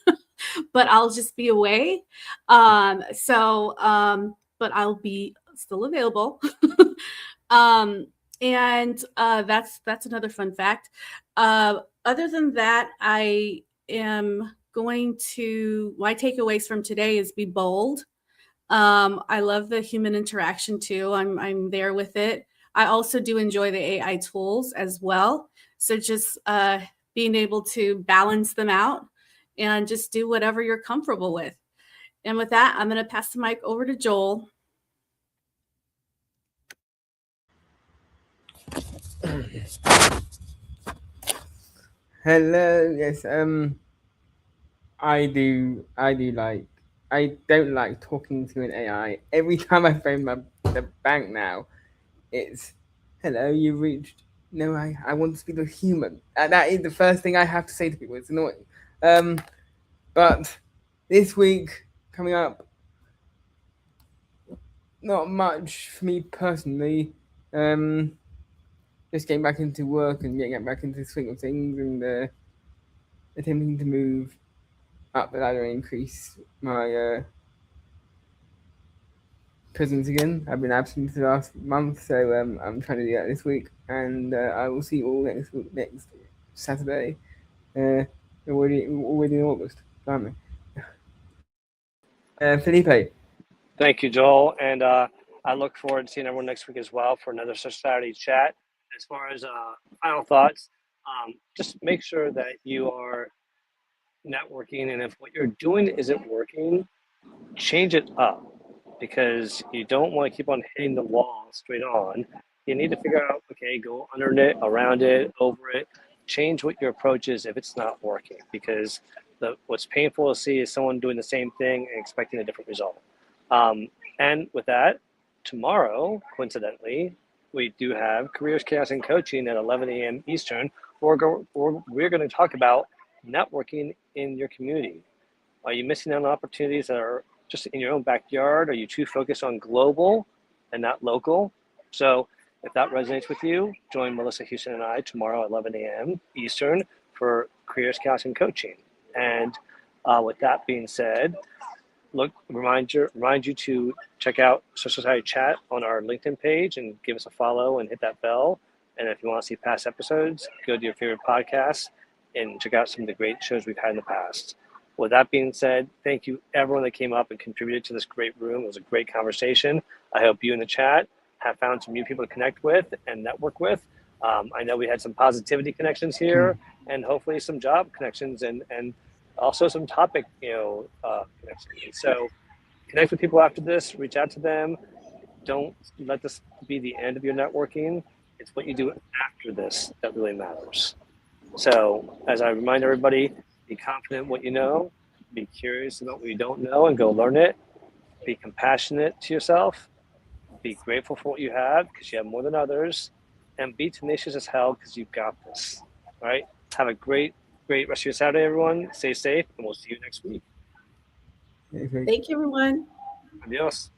but I'll just be away. But I'll be still available. um, and that's another fun fact. Other than that, I am going to, my takeaways from today is be bold. I love the human interaction too. I'm there with it. I also do enjoy the AI tools as well. So just being able to balance them out and just do whatever you're comfortable with. And with that, I'm going to pass the mic over to Joel. Hello. Yes. I don't like talking to an AI. Every time I phone the bank now, it's hello, you reached. No, I want to speak to a human. That is the first thing I have to say to people. It's annoying. But this week coming up, not much for me personally. Just getting back into work and getting back into the swing of things and attempting to move up the ladder and increase my presence again. I've been absent the last month, so I'm trying to do that this week, and I will see you all next Saturday. Already in August, aren't we? Felipe. Thank you, Joel. And I look forward to seeing everyone next week as well for another Saturday chat. As far as final thoughts, just make sure that you are networking. And if what you're doing isn't working, change it up, because you don't want to keep on hitting the wall straight on. You need to figure out, okay, go under it, around it, over it, change what your approach is if it's not working, because what's painful to see is someone doing the same thing and expecting a different result. And with that, tomorrow, coincidentally, we do have Careers, Chaos, and Coaching at 11 a.m. Eastern. We're going to talk about networking in your community. Are you missing out on opportunities that are just in your own backyard? Are you too focused on global and not local? So if that resonates with you, join Melissa Houston and I tomorrow at 11 a.m. Eastern for Careers, Chaos, and Coaching. And with that being said, remind you to check out Social Society Chat on our LinkedIn page and give us a follow and hit that bell. And if you want to see past episodes, go to your favorite podcast and check out some of the great shows we've had in the past. With that being said, thank you everyone that came up and contributed to this great room. It was a great conversation. I hope you in the chat have found some new people to connect with and network with. I know we had some positivity connections here and hopefully some job connections and also some topic, connections. So connect with people after this, reach out to them. Don't let this be the end of your networking. It's what you do after this that really matters. So as I remind everybody, be confident in what you know, be curious about what you don't know and go learn it. Be compassionate to yourself. Be grateful for what you have because you have more than others. And be tenacious as hell because you've got this. All right? Have a great rest of your Saturday, everyone. Stay safe, and we'll see you next week. Thank you, everyone. Adios.